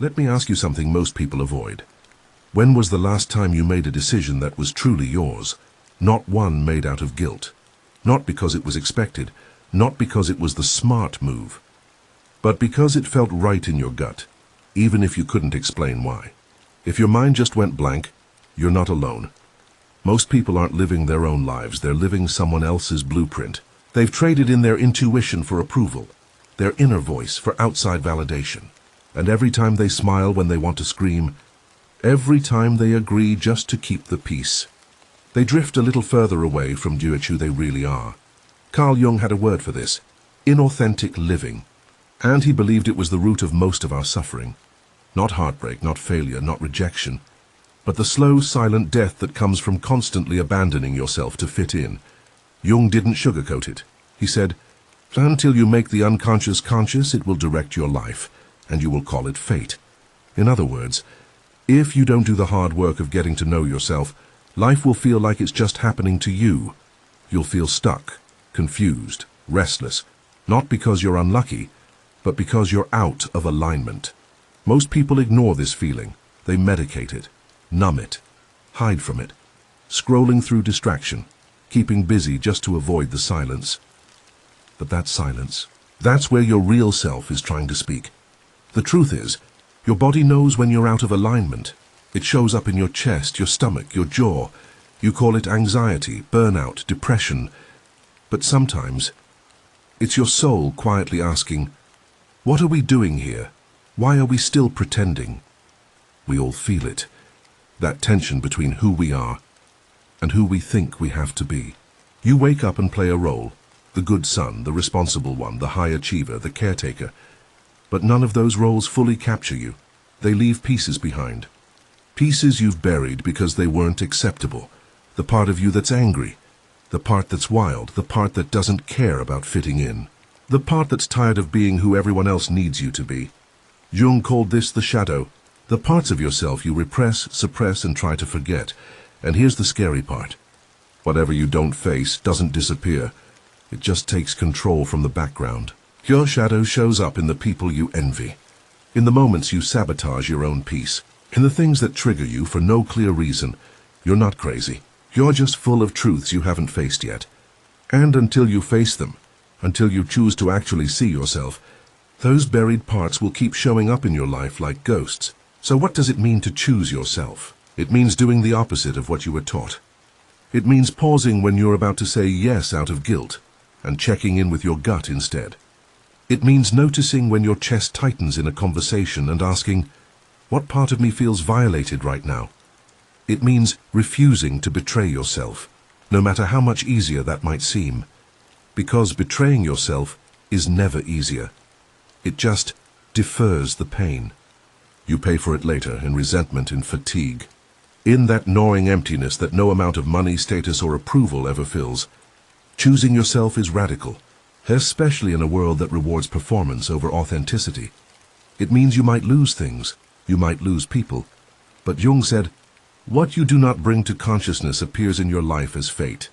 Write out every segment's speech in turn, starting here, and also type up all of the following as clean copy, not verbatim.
Let me ask you something most people avoid. When was the last time you made a decision that was truly yours, not one made out of guilt? Not because it was expected, not because it was the smart move, but because it felt right in your gut, even if you couldn't explain why. If your mind just went blank, you're not alone. Most people aren't living their own lives, they're living someone else's blueprint. They've traded in their intuition for approval, their inner voice for outside validation. And every time they smile when they want to scream, every time they agree just to keep the peace, they drift a little further away from who they really are. Carl Jung had a word for this: inauthentic living. And he believed it was the root of most of our suffering. Not heartbreak, not failure, not rejection, but the slow, silent death that comes from constantly abandoning yourself to fit in. Jung didn't sugarcoat it. He said, until you make the unconscious conscious, it will direct your life, and you will call it fate. In other words, if you don't do the hard work of getting to know yourself, life will feel like it's just happening to you. You'll feel stuck, confused, restless, not because you're unlucky, but because you're out of alignment. Most people ignore this feeling. They medicate it, numb it, hide from it, scrolling through distraction, keeping busy just to avoid the silence. But that silence, that's where your real self is trying to speak. The truth is, your body knows when you're out of alignment. It shows up in your chest, your stomach, your jaw. You call it anxiety, burnout, depression. But sometimes, it's your soul quietly asking, what are we doing here? Why are we still pretending? We all feel it, that tension between who we are and who we think we have to be. You wake up and play a role, the good son, the responsible one, the high achiever, the caretaker. But none of those roles fully capture you. They leave pieces behind. Pieces you've buried because they weren't acceptable. The part of you that's angry, the part that's wild, the part that doesn't care about fitting in, the part that's tired of being who everyone else needs you to be. Jung called this the shadow, the parts of yourself you repress, suppress, and try to forget. And here's the scary part. Whatever you don't face doesn't disappear. It just takes control from the background. Your shadow shows up in the people you envy, in the moments you sabotage your own peace, in the things that trigger you for no clear reason. You're not crazy. You're just full of truths you haven't faced yet. And until you face them, until you choose to actually see yourself, those buried parts will keep showing up in your life like ghosts. So what does it mean to choose yourself? It means doing the opposite of what you were taught. It means pausing when you're about to say yes out of guilt and checking in with your gut instead. It means noticing when your chest tightens in a conversation and asking, what part of me feels violated right now? It means refusing to betray yourself, no matter how much easier that might seem. Because betraying yourself is never easier. It just defers the pain. You pay for it later in resentment and fatigue. In that gnawing emptiness that no amount of money, status, or approval ever fills. Choosing yourself is radical, especially in a world that rewards performance over authenticity. It means you might lose things, you might lose people. But Jung said, what you do not bring to consciousness appears in your life as fate.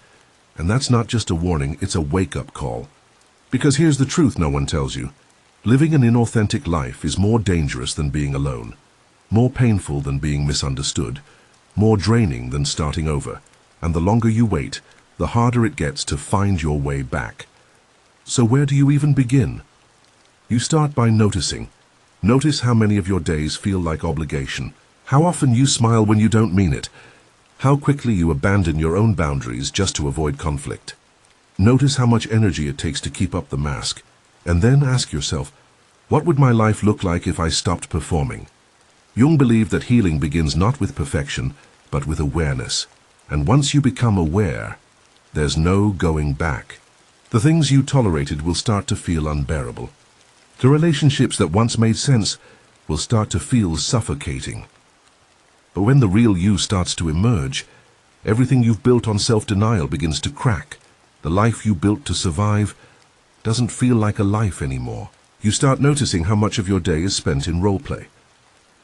And that's not just a warning, it's a wake-up call. Because here's the truth no one tells you. Living an inauthentic life is more dangerous than being alone, more painful than being misunderstood, more draining than starting over. And the longer you wait, the harder it gets to find your way back. So where do you even begin? You start by noticing. Notice how many of your days feel like obligation, how often you smile when you don't mean it, how quickly you abandon your own boundaries just to avoid conflict. Notice how much energy it takes to keep up the mask, and then ask yourself, what would my life look like if I stopped performing? Jung believed that healing begins not with perfection, but with awareness. And once you become aware, there's no going back. The things you tolerated will start to feel unbearable. The relationships that once made sense will start to feel suffocating. But when the real you starts to emerge, everything you've built on self-denial begins to crack. The life you built to survive doesn't feel like a life anymore. You start noticing how much of your day is spent in role play.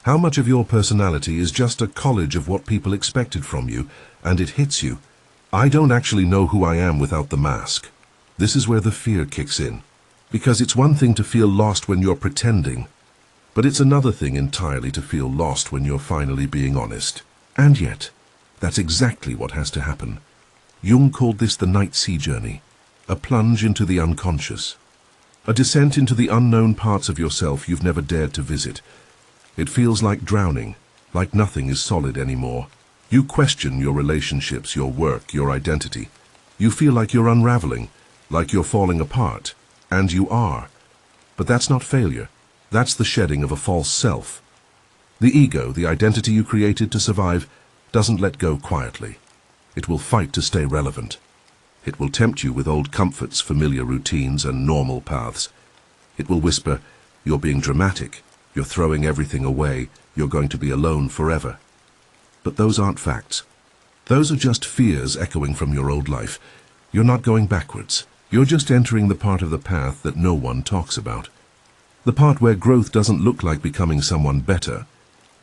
How much of your personality is just a collage of what people expected from you, and it hits you. I don't actually know who I am without the mask. This is where the fear kicks in. Because it's one thing to feel lost when you're pretending, But it's another thing entirely to feel lost when you're finally being honest. And yet, that's exactly what has to happen. Jung called this the night sea journey, a plunge into the unconscious, a descent into the unknown parts of yourself you've never dared to visit. It feels like drowning, like nothing is solid anymore. You question your relationships, your work, your identity. You feel like you're unraveling, like you're falling apart, and you are. But that's not failure. That's the shedding of a false self. The ego, the identity you created to survive, doesn't let go quietly. It will fight to stay relevant. It will tempt you with old comforts, familiar routines, and normal paths. It will whisper, "You're being dramatic. You're throwing everything away. You're going to be alone forever." But those aren't facts. Those are just fears echoing from your old life. You're not going backwards. You're just entering the part of the path that no one talks about. The part where growth doesn't look like becoming someone better.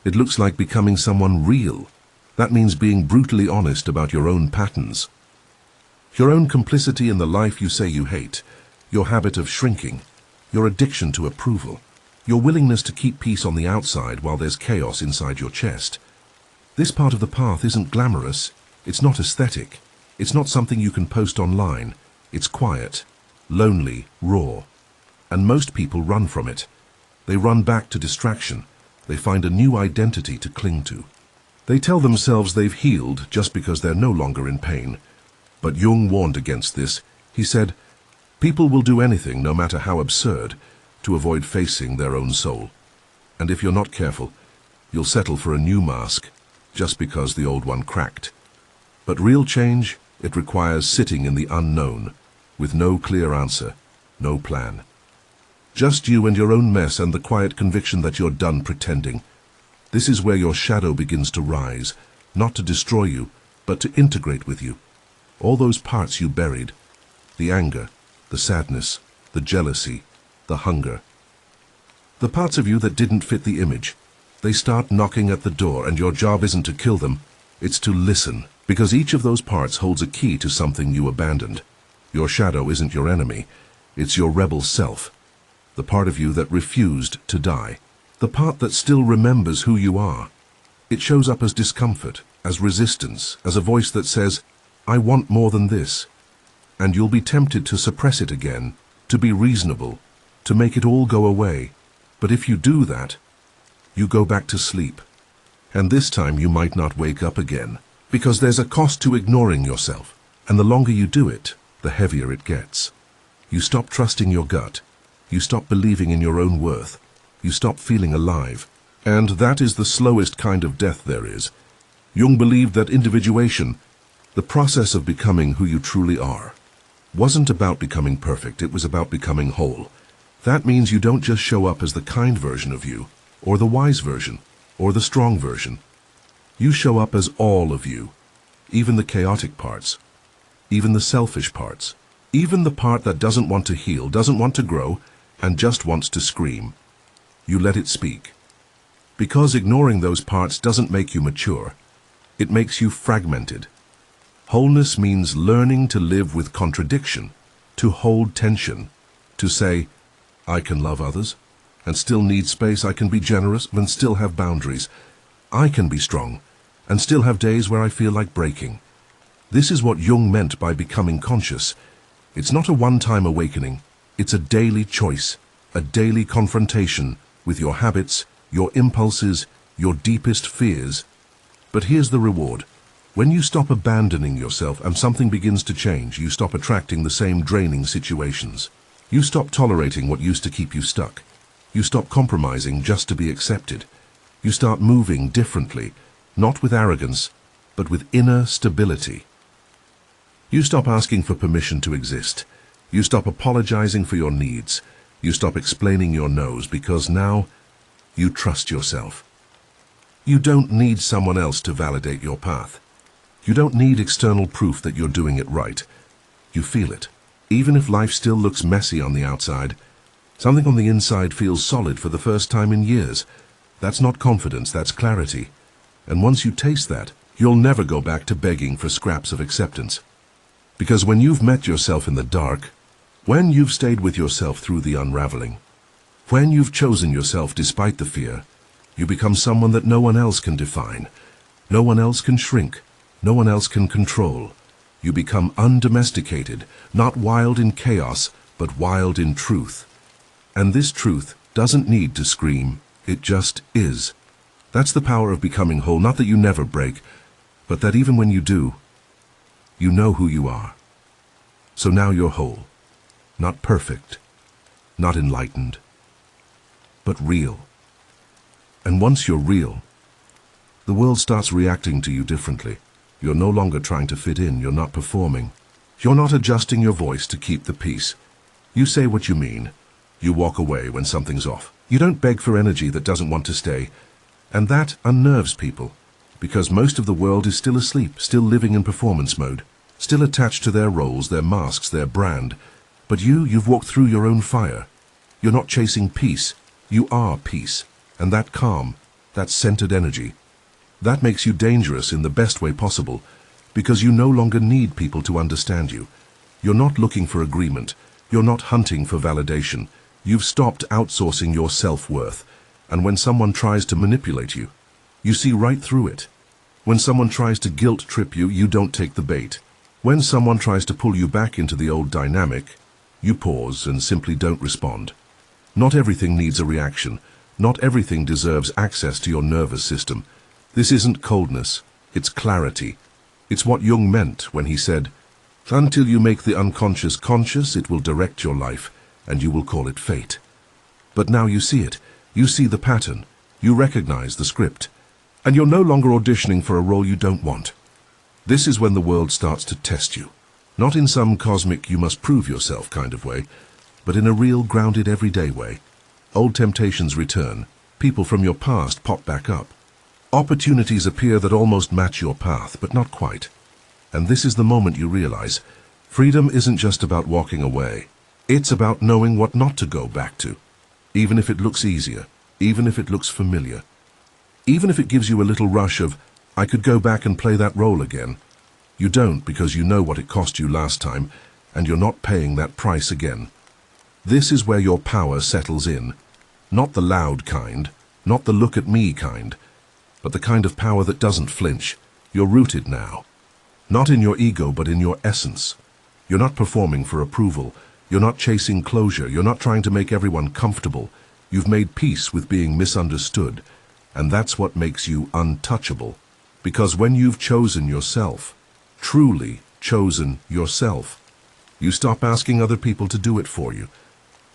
It looks like becoming someone real. That means being brutally honest about your own patterns. Your own complicity in the life you say you hate. Your habit of shrinking. Your addiction to approval. Your willingness to keep peace on the outside while there's chaos inside your chest. This part of the path isn't glamorous. It's not aesthetic. It's not something you can post online. It's quiet, lonely, raw. And most people run from it. They run back to distraction. They find a new identity to cling to. They tell themselves they've healed just because they're no longer in pain. But Jung warned against this. He said, people will do anything, no matter how absurd, to avoid facing their own soul. And if you're not careful, you'll settle for a new mask, just because the old one cracked. But real change, it requires sitting in the unknown, with no clear answer, no plan. Just you and your own mess and the quiet conviction that you're done pretending. This is where your shadow begins to rise, not to destroy you, but to integrate with you. All those parts you buried, the anger, the sadness, the jealousy, the hunger. The parts of you that didn't fit the image, they start knocking at the door, and your job isn't to kill them, it's to listen, because each of those parts holds a key to something you abandoned. Your shadow isn't your enemy, it's your rebel self. The part of you that refused to die. The part that still remembers who you are. It shows up as discomfort, as resistance, as a voice that says, "I want more than this." And you'll be tempted to suppress it again, to be reasonable, to make it all go away. But if you do that, you go back to sleep. And this time you might not wake up again, because there's a cost to ignoring yourself. And the longer you do it, the heavier it gets. You stop trusting your gut. You stop believing in your own worth. You stop feeling alive. And that is the slowest kind of death there is. Jung believed that individuation, the process of becoming who you truly are, wasn't about becoming perfect, it was about becoming whole. That means you don't just show up as the kind version of you, or the wise version, or the strong version. You show up as all of you, even the chaotic parts, even the selfish parts, even the part that doesn't want to heal, doesn't want to grow, and just wants to scream. You let it speak. Because ignoring those parts doesn't make you mature. It makes you fragmented. Wholeness means learning to live with contradiction, to hold tension, to say, I can love others, and still need space. I can be generous, and still have boundaries. I can be strong, and still have days where I feel like breaking. This is what Jung meant by becoming conscious. It's not a one-time awakening. It's a daily choice, a daily confrontation with your habits, your impulses, your deepest fears. But here's the reward. When you stop abandoning yourself and something begins to change, you stop attracting the same draining situations. You stop tolerating what used to keep you stuck. You stop compromising just to be accepted. You start moving differently, not with arrogance, but with inner stability. You stop asking for permission to exist. You stop apologizing for your needs. You stop explaining your no's, because now you trust yourself. You don't need someone else to validate your path. You don't need external proof that you're doing it right. You feel it. Even if life still looks messy on the outside, something on the inside feels solid for the first time in years. That's not confidence, that's clarity. And once you taste that, you'll never go back to begging for scraps of acceptance. Because when you've met yourself in the dark, when you've stayed with yourself through the unraveling, When you've chosen yourself despite the fear, you become someone that no one else can define. No one else can shrink. No one else can control. You become undomesticated, not wild in chaos, but wild in truth. And this truth doesn't need to scream, it just is. That's the power of becoming whole, not that you never break, but that even when you do, you know who you are. So now you're whole, not perfect, not enlightened, but real. And once you're real, the world starts reacting to you differently. You're no longer trying to fit in, you're not performing. You're not adjusting your voice to keep the peace. You say what you mean. You walk away when something's off. You don't beg for energy that doesn't want to stay. And that unnerves people, because most of the world is still asleep, still living in performance mode, still attached to their roles, their masks, their brand. But you've walked through your own fire. You're not chasing peace. You are peace. And that calm, that centered energy, that makes you dangerous in the best way possible, because you no longer need people to understand you. You're not looking for agreement. You're not hunting for validation. You've stopped outsourcing your self-worth. And when someone tries to manipulate you, you see right through it. When someone tries to guilt-trip you, you don't take the bait. When someone tries to pull you back into the old dynamic, you pause and simply don't respond. Not everything needs a reaction. Not everything deserves access to your nervous system. This isn't coldness, it's clarity. It's what Jung meant when he said, "Until you make the unconscious conscious, it will direct your life, and you will call it fate." But now you see it. You see the pattern. You recognize the script. And you're no longer auditioning for a role you don't want. This is when the world starts to test you. Not in some cosmic you must prove yourself kind of way, but in a real grounded everyday way. Old temptations return. People from your past pop back up. Opportunities appear that almost match your path, but not quite. And this is the moment you realize, freedom isn't just about walking away. It's about knowing what not to go back to. Even if it looks easier, even if it looks familiar. Even if it gives you a little rush of, I could go back and play that role again. You don't, because you know what it cost you last time, and you're not paying that price again. This is where your power settles in. Not the loud kind, not the look at me kind, but the kind of power that doesn't flinch. You're rooted now. Not in your ego, but in your essence. You're not performing for approval. You're not chasing closure. You're not trying to make everyone comfortable. You've made peace with being misunderstood. And that's what makes you untouchable. Because when you've chosen yourself, truly chosen yourself, you stop asking other people to do it for you.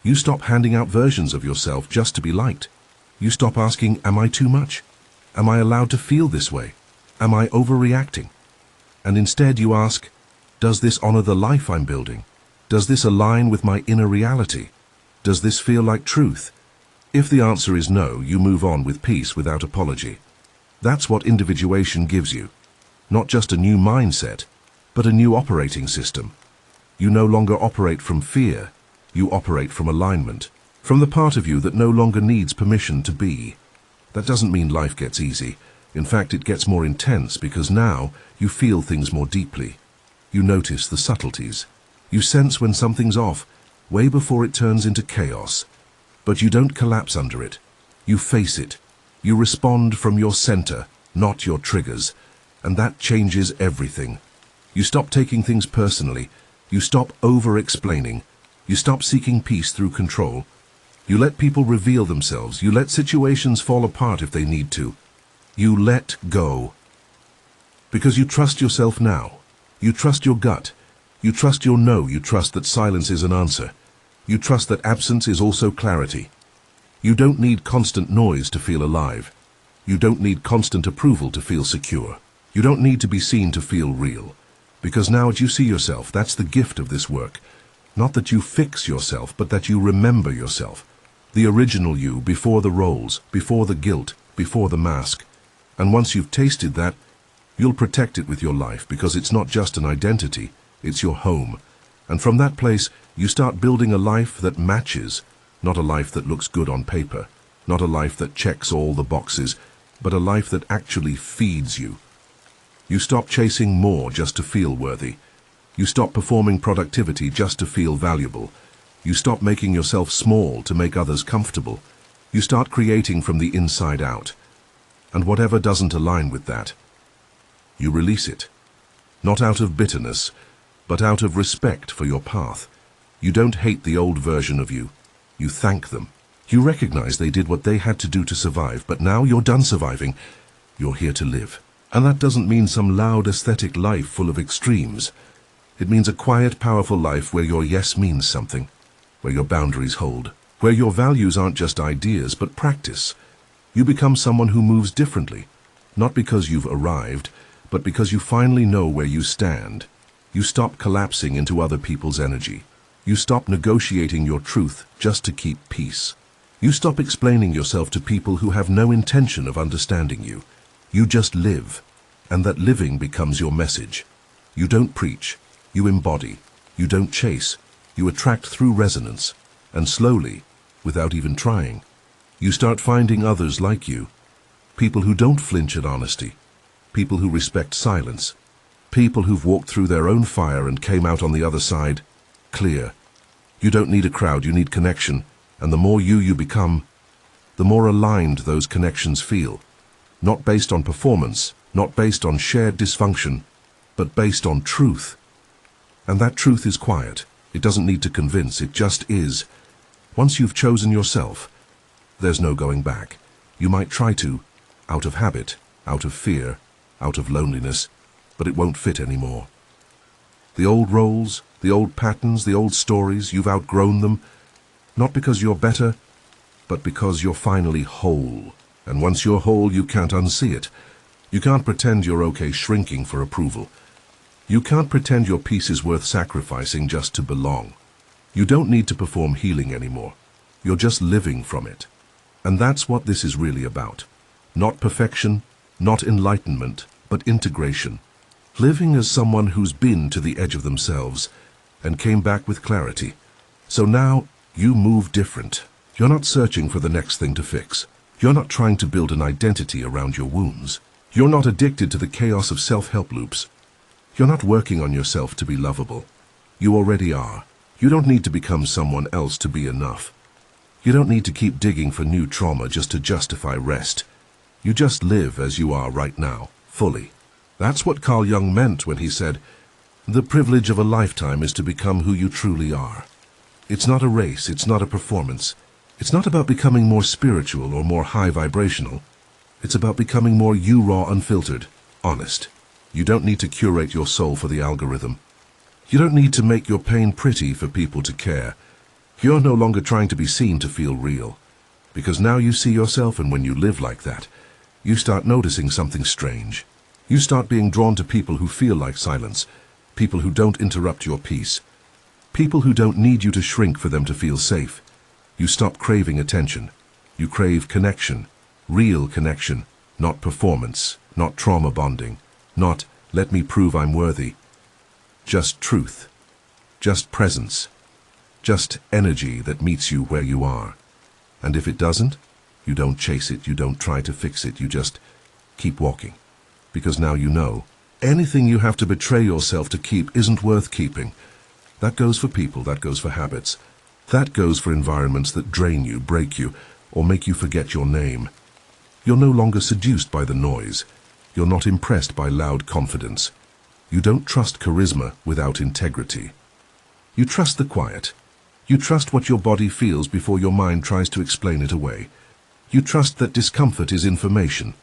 You stop handing out versions of yourself just to be liked. You stop asking, am I too much? Am I allowed to feel this way? Am I overreacting? And instead you ask, does this honor the life I'm building? Does this align with my inner reality? Does this feel like truth? If the answer is no, you move on with peace without apology. That's what individuation gives you. Not just a new mindset, but a new operating system. You no longer operate from fear. You operate from alignment, from the part of you that no longer needs permission to be. That doesn't mean life gets easy. In fact, it gets more intense because now you feel things more deeply. You notice the subtleties. You sense when something's off, way before it turns into chaos. But you don't collapse under it. You face it. You respond from your center, not your triggers. And that changes everything. You stop taking things personally. You stop over-explaining. You stop seeking peace through control. You let people reveal themselves. You let situations fall apart if they need to. You let go. Because you trust yourself now. You trust your gut. You trust your no. You trust that silence is an answer. You trust that absence is also clarity. You don't need constant noise to feel alive. You don't need constant approval to feel secure. You don't need to be seen to feel real. Because now as you see yourself, that's the gift of this work. Not that you fix yourself, but that you remember yourself. The original you, before the roles, before the guilt, before the mask. And once you've tasted that, you'll protect it with your life, because it's not just an identity, it's your home. And from that place, you start building a life that matches, not a life that looks good on paper, not a life that checks all the boxes, but a life that actually feeds you. You stop chasing more just to feel worthy. You stop performing productivity just to feel valuable. You stop making yourself small to make others comfortable. You start creating from the inside out. And whatever doesn't align with that, you release it. Not out of bitterness, but out of respect for your path. You don't hate the old version of you. You thank them. You recognize they did what they had to do to survive, but now you're done surviving. You're here to live. And that doesn't mean some loud aesthetic life full of extremes. It means a quiet, powerful life where your yes means something, where your boundaries hold, where your values aren't just ideas but practice. You become someone who moves differently, not because you've arrived, but because you finally know where you stand. You stop collapsing into other people's energy. You stop negotiating your truth just to keep peace. You stop explaining yourself to people who have no intention of understanding you. You just live, and that living becomes your message. You don't preach, you embody. You don't chase, you attract through resonance. And slowly, without even trying, you start finding others like you. People who don't flinch at honesty. People who respect silence. People who've walked through their own fire and came out on the other side clear. You don't need a crowd, you need connection. And the more you become, the more aligned those connections feel. Not based on performance, not based on shared dysfunction, but based on truth. And that truth is quiet. It doesn't need to convince, it just is. Once you've chosen yourself, there's no going back. You might try to, out of habit, out of fear, out of loneliness, but it won't fit anymore. The old roles, the old patterns, the old stories, you've outgrown them, not because you're better, but because you're finally whole. And once you're whole, you can't unsee it. You can't pretend you're okay shrinking for approval. You can't pretend your peace is worth sacrificing just to belong. You don't need to perform healing anymore. You're just living from it. And that's what this is really about. Not perfection, not enlightenment, but integration. Living as someone who's been to the edge of themselves and came back with clarity. So now you move different. You're not searching for the next thing to fix. You're not trying to build an identity around your wounds. You're not addicted to the chaos of self-help loops. You're not working on yourself to be lovable. You already are. You don't need to become someone else to be enough. You don't need to keep digging for new trauma just to justify rest. You just live as you are right now, fully. That's what Carl Jung meant when he said, "The privilege of a lifetime is to become who you truly are." It's not a race, it's not a performance. It's not about becoming more spiritual or more high vibrational. It's about becoming more you, raw, unfiltered, honest. You don't need to curate your soul for the algorithm. You don't need to make your pain pretty for people to care. You're no longer trying to be seen to feel real. Because now you see yourself, and when you live like that, you start noticing something strange. You start being drawn to people who feel like silence, people who don't interrupt your peace, people who don't need you to shrink for them to feel safe. You stop craving attention. You crave connection, real connection, not performance, not trauma bonding, not "let me prove I'm worthy." Just truth, just presence, just energy that meets you where you are. And if it doesn't, you don't chase it, you don't try to fix it, you just keep walking. Because now you know, anything you have to betray yourself to keep isn't worth keeping. That goes for people, that goes for habits. That goes for environments that drain you, break you, or make you forget your name. You're no longer seduced by the noise. You're not impressed by loud confidence. You don't trust charisma without integrity. You trust the quiet. You trust what your body feels before your mind tries to explain it away. You trust that discomfort is information.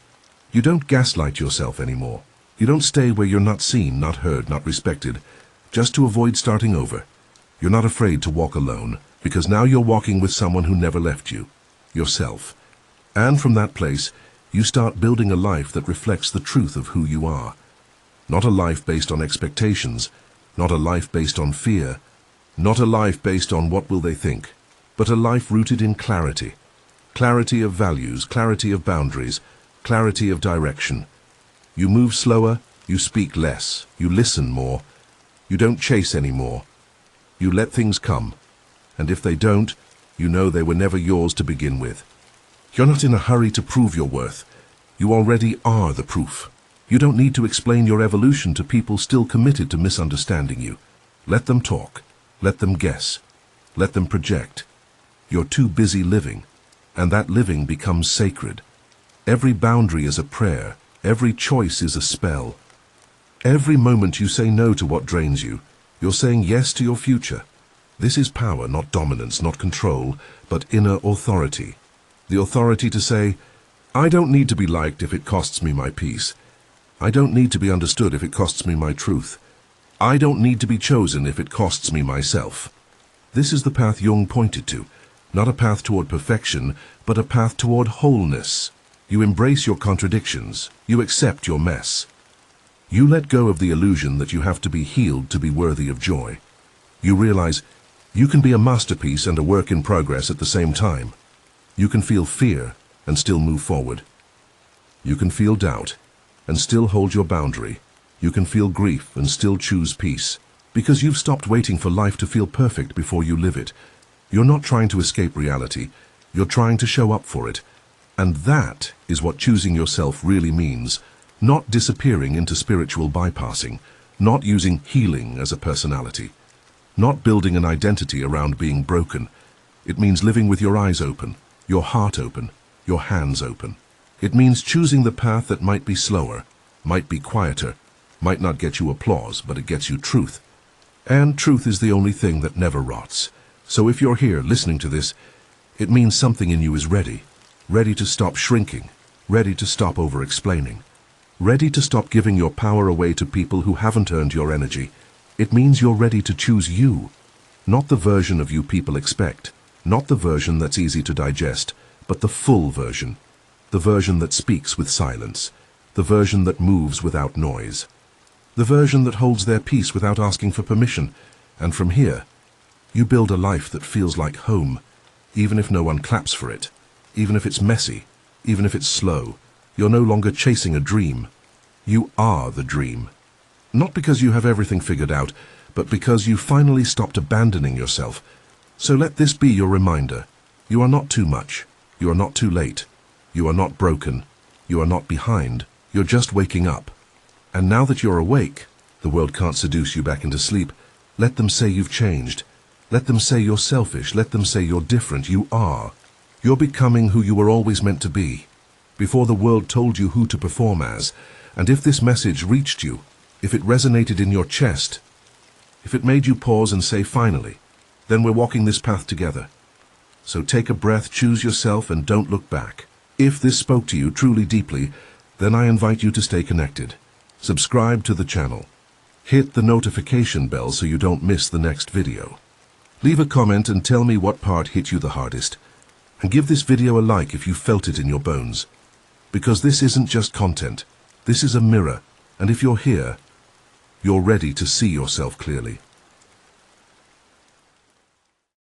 You don't gaslight yourself anymore. You don't stay where you're not seen, not heard, not respected, just to avoid starting over. You're not afraid to walk alone, because now you're walking with someone who never left you, yourself. And from that place, you start building a life that reflects the truth of who you are. Not a life based on expectations, not a life based on fear, not a life based on what will they think, but a life rooted in clarity. Clarity of values, clarity of boundaries, clarity of direction. You move slower, you speak less, you listen more, you don't chase anymore. You let things come, and if they don't, you know they were never yours to begin with. You're not in a hurry to prove your worth. You already are the proof. You don't need to explain your evolution to people still committed to misunderstanding you. Let them talk. Let them guess. Let them project. You're too busy living, and that living becomes sacred. Every boundary is a prayer. Every choice is a spell. Every moment you say no to what drains you, you're saying yes to your future. This is power, not dominance, not control, but inner authority. The authority to say, I don't need to be liked if it costs me my peace. I don't need to be understood if it costs me my truth. I don't need to be chosen if it costs me myself. This is the path Jung pointed to, not a path toward perfection, but a path toward wholeness. You embrace your contradictions. You accept your mess. You let go of the illusion that you have to be healed to be worthy of joy. You realize you can be a masterpiece and a work in progress at the same time. You can feel fear and still move forward. You can feel doubt and still hold your boundary. You can feel grief and still choose peace, because you've stopped waiting for life to feel perfect before you live it. You're not trying to escape reality. You're trying to show up for it. And that is what choosing yourself really means. Not disappearing into spiritual bypassing, not using healing as a personality, not building an identity around being broken. It means living with your eyes open, your heart open, your hands open. It means choosing the path that might be slower, might be quieter, might not get you applause, but it gets you truth. And truth is the only thing that never rots. So if you're here listening to this, it means something in you is ready. Ready to stop shrinking, ready to stop over-explaining, ready to stop giving your power away to people who haven't earned your energy. It means you're ready to choose you, not the version of you people expect, not the version that's easy to digest, but the full version, the version that speaks with silence, the version that moves without noise, the version that holds their peace without asking for permission. And from here, you build a life that feels like home, even if no one claps for it, even if it's messy, even if it's slow. You're no longer chasing a dream. You are the dream. Not because you have everything figured out, but because you finally stopped abandoning yourself. So let this be your reminder. You are not too much. You are not too late. You are not broken. You are not behind. You're just waking up. And now that you're awake, the world can't seduce you back into sleep. Let them say you've changed. Let them say you're selfish. Let them say you're different. You are. You're becoming who you were always meant to be, before the world told you who to perform as. And if this message reached you, if it resonated in your chest, if it made you pause and say, finally, then we're walking this path together. So take a breath, choose yourself, and don't look back. If this spoke to you truly deeply, then I invite you to stay connected. Subscribe to the channel. Hit the notification bell so you don't miss the next video. Leave a comment and tell me what part hit you the hardest. And give this video a like if you felt it in your bones. Because this isn't just content. This is a mirror. And if you're here, you're ready to see yourself clearly.